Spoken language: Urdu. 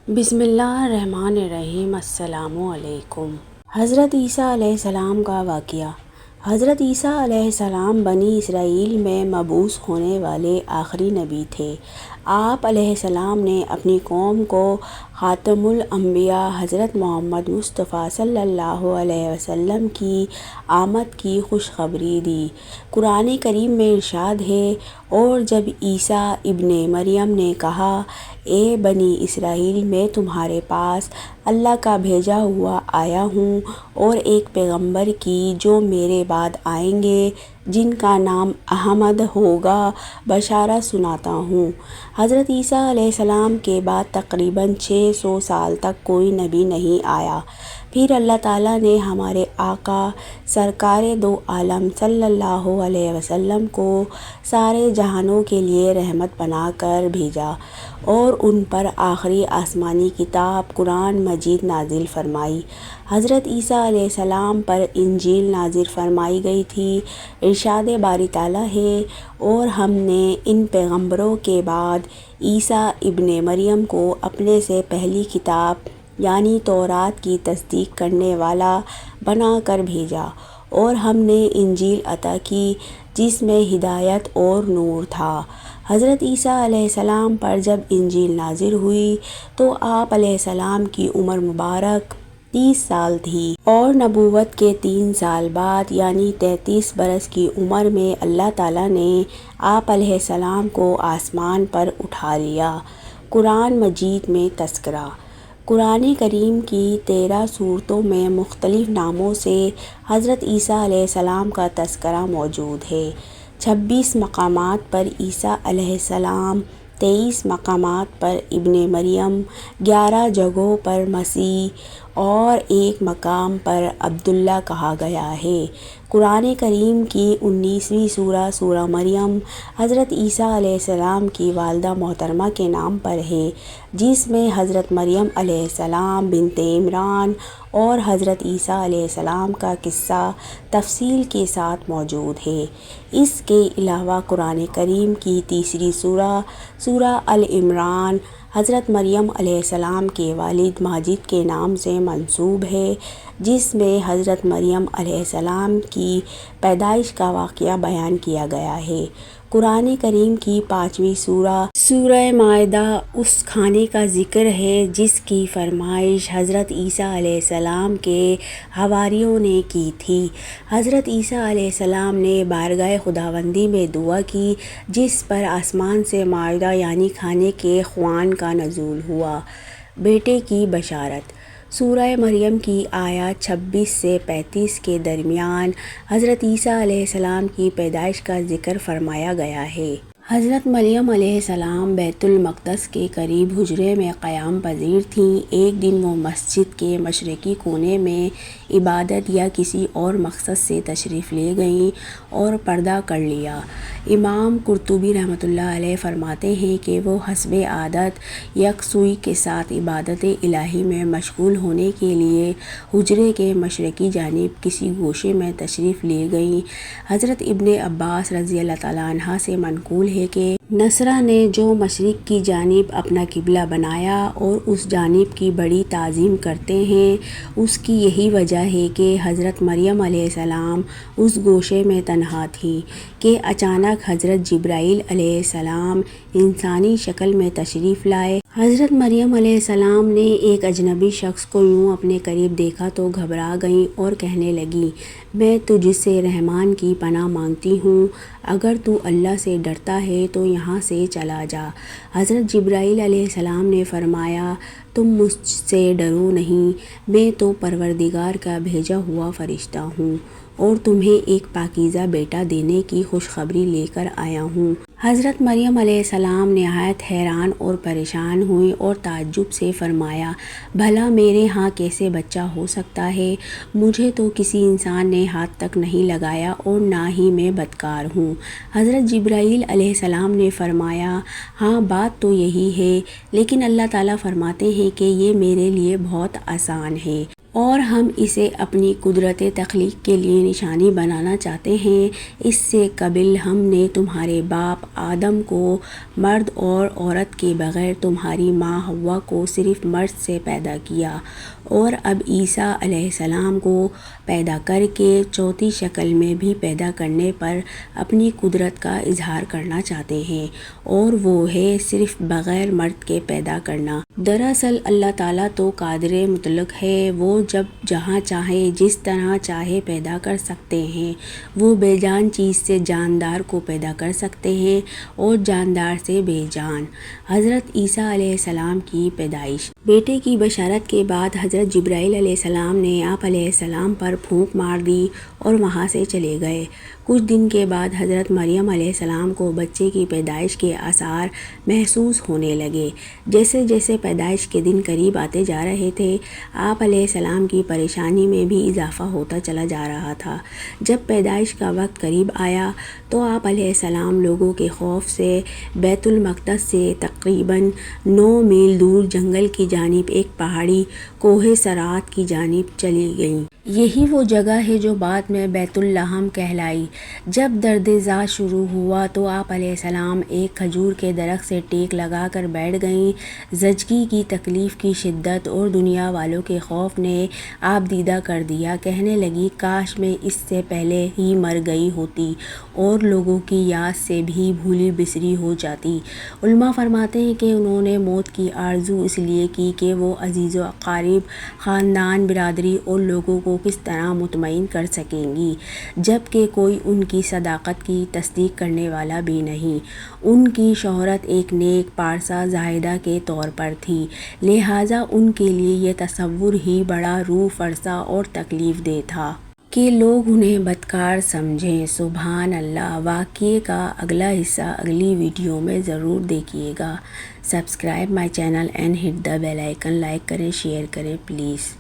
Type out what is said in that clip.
بسم اللہ الرحمن الرحیم۔ السلام علیکم۔ حضرت عیسیٰ علیہ السلام کا واقعہ۔ حضرت عیسیٰ علیہ السلام بنی اسرائیل میں مبعوث ہونے والے آخری نبی تھے۔ آپ علیہ السلام نے اپنی قوم کو خاتم الانبیاء حضرت محمد مصطفیٰ صلی اللہ علیہ وسلم کی آمد کی خوشخبری دی۔ قرآن کریم میں ارشاد ہے، اور جب عیسیٰ ابن مریم نے کہا، اے بنی اسرائیل، میں تمہارے پاس اللہ کا بھیجا ہوا آیا ہوں اور ایک پیغمبر کی جو میرے بعد آئیں گے جن کا نام احمد ہوگا بشارت سناتا ہوں۔ حضرت عیسیٰ علیہ السلام کے بعد تقریباً 600 سال تک کوئی نبی نہیں آیا۔ پھر اللہ تعالیٰ نے ہمارے آقا سرکار دو عالم صلی اللہ علیہ وسلم کو سارے جہانوں کے لیے رحمت بنا کر بھیجا اور ان پر آخری آسمانی کتاب قرآن مجید نازل فرمائی۔ حضرت عیسیٰ علیہ السلام پر انجیل نازل فرمائی گئی تھی۔ ارشاد باری تعالیٰ ہے، اور ہم نے ان پیغمبروں کے بعد عیسیٰ ابن مریم کو اپنے سے پہلی کتاب یعنی تورات کی تصدیق کرنے والا بنا کر بھیجا، اور ہم نے انجیل عطا کی جس میں ہدایت اور نور تھا۔ حضرت عیسیٰ علیہ السلام پر جب انجیل نازل ہوئی تو آپ علیہ السلام کی عمر مبارک 30 سال تھی، اور نبوت کے 3 سال بعد یعنی 33 برس کی عمر میں اللہ تعالیٰ نے آپ علیہ السلام کو آسمان پر اٹھا لیا۔ قرآن مجید میں تذکرہ۔ قرآن کریم کی 13 سورتوں میں مختلف ناموں سے حضرت عیسیٰ علیہ السلام کا تذکرہ موجود ہے۔ 26 مقامات پر عیسیٰ علیہ السلام، 23 مقامات پر ابن مریم، 11 جگہوں پر مسیح اور 1 مقام پر عبداللہ کہا گیا ہے۔ قرآن کریم کی 19ویں سورہ سورہ مریم حضرت عیسیٰ علیہ السلام کی والدہ محترمہ کے نام پر ہے، جس میں حضرت مریم علیہ السلام بنت عمران اور حضرت عیسیٰ علیہ السلام کا قصہ تفصیل کے ساتھ موجود ہے۔ اس کے علاوہ قرآن کریم کی تیسری سورہ سورہ ال عمران حضرت مریم علیہ السلام کے والد ماجد کے نام سے منسوب ہے، جس میں حضرت مریم علیہ السلام کی پیدائش کا واقعہ بیان کیا گیا ہے۔ قرآن کریم کی 5ویں سورہ سورہ مائدہ اس کھانے کا ذکر ہے جس کی فرمائش حضرت عیسیٰ علیہ السلام کے حواریوں نے کی تھی۔ حضرت عیسیٰ علیہ السلام نے بارگاہ خداوندی میں دعا کی، جس پر آسمان سے مائدہ یعنی کھانے کے خوان کا نزول ہوا۔ بیٹے کی بشارت۔ سورہ مریم کی آیات 26 سے 35 کے درمیان حضرت عیسیٰ علیہ السلام کی پیدائش کا ذکر فرمایا گیا ہے۔ حضرت مریم علیہ السلام بیت المقدس کے قریب حجرے میں قیام پذیر تھیں۔ ایک دن وہ مسجد کے مشرقی کونے میں عبادت یا کسی اور مقصد سے تشریف لے گئیں اور پردہ کر لیا۔ امام قرطبی رحمۃ اللہ علیہ فرماتے ہیں کہ وہ حسب عادت یکسوئی کے ساتھ عبادت الہی میں مشغول ہونے کے لیے حجرے کے مشرقی جانب کسی گوشے میں تشریف لے گئیں۔ حضرت ابن عباس رضی اللہ تعالیٰ عنہ سے منقول ہے کہ نصرہ نے جو مشرق کی جانب اپنا قبلہ بنایا اور اس جانب کی بڑی تعظیم کرتے ہیں، اس کی یہی وجہ ہے کہ حضرت مریم علیہ السلام اس گوشے میں تنہا تھیں کہ اچانک حضرت جبرائیل علیہ السلام انسانی شکل میں تشریف لائے۔ حضرت مریم علیہ السلام نے ایک اجنبی شخص کو یوں اپنے قریب دیکھا تو گھبرا گئیں اور کہنے لگیں، میں تجھ سے رحمان کی پناہ مانگتی ہوں، اگر تو اللہ سے ڈرتا ہے تو یہاں سے چلا جا۔ حضرت جبرائیل علیہ السلام نے فرمایا، تم مجھ سے ڈرو نہیں، میں تو پروردگار کا بھیجا ہوا فرشتہ ہوں اور تمہیں ایک پاکیزہ بیٹا دینے کی خوشخبری لے کر آیا ہوں۔ حضرت مریم علیہ السلام نہایت حیران اور پریشان ہوئیں اور تعجب سے فرمایا، بھلا میرے ہاں کیسے بچہ ہو سکتا ہے؟ مجھے تو کسی انسان نے ہاتھ تک نہیں لگایا اور نہ ہی میں بدکار ہوں۔ حضرت جبرائیل علیہ السلام نے فرمایا، ہاں بات تو یہی ہے، لیکن اللہ تعالیٰ فرماتے ہیں کہ یہ میرے لیے بہت آسان ہے۔ اور ہم اسے اپنی قدرت تخلیق کے لیے نشانی بنانا چاہتے ہیں۔ اس سے قبل ہم نے تمہارے باپ آدم کو مرد اور عورت کے بغیر تمہاری ماں حوا کو صرف مرد سے پیدا کیا، اور اب عیسیٰ علیہ السلام کو پیدا کر کے چوتھی شکل میں بھی پیدا کرنے پر اپنی قدرت کا اظہار کرنا چاہتے ہیں، اور وہ ہے صرف بغیر مرد کے پیدا کرنا۔ دراصل اللہ تعالیٰ تو قادر مطلق ہے، وہ جب جہاں چاہے جس طرح چاہے پیدا کر سکتے ہیں۔ وہ بے جان چیز سے جاندار کو پیدا کر سکتے ہیں اور جاندار سے بے جان۔ حضرت عیسیٰ علیہ السلام کی پیدائش۔ بیٹے کی بشارت کے بعد حضرت جبرائیل علیہ السلام نے آپ علیہ السلام پر پھونک مار دی اور وہاں سے چلے گئے۔ کچھ دن کے بعد حضرت مریم علیہ السلام کو بچے کی پیدائش کے آثار محسوس ہونے لگے۔ جیسے جیسے پیدائش کے دن قریب آتے جا رہے تھے، آپ علیہ السلام کی پریشانی میں بھی اضافہ ہوتا چلا جا رہا تھا۔ جب پیدائش کا وقت قریب آیا تو آپ علیہ السلام لوگوں کے خوف سے بیت المقدس سے تقریباً 9 میل دور جنگل کی جانب ایک پہاڑی کوہ صرات کی جانب چلی گئیں۔ یہی وہ جگہ ہے جو بعد میں بیت اللحم کہلائی۔ جب درد ذات شروع ہوا تو آپ علیہ السلام ایک کھجور کے درخت سے ٹیک لگا کر بیٹھ گئیں۔ زچگی کی تکلیف کی شدت اور دنیا والوں کے خوف نے آپ دیدہ کر دیا۔ کہنے لگی کاش میں اس سے پہلے ہی مر گئی ہوتی اور لوگوں کی یاد سے بھی بھولی بسری ہو جاتی۔ علماء فرماتے ہیں کہ انہوں نے موت کی آرزو اس لیے کی کہ وہ عزیز و اقارب، خاندان، برادری اور لوگوں کو کس طرح مطمئن کر سکیں گی، جبکہ کوئی ان کی صداقت کی تصدیق کرنے والا بھی نہیں۔ ان کی شہرت ایک نیک پارسا زاہدہ کے طور پر تھی، لہٰذا ان کے لیے یہ تصور ہی بڑا روح فرسا اور تکلیف دہ تھا کہ لوگ انہیں بدکار سمجھیں۔ سبحان اللہ۔ واقعے کا اگلا حصہ اگلی ویڈیو میں ضرور دیکھیے گا۔ Subscribe my channel and hit the bell icon. Like کریں، شیئر کریں پلیز۔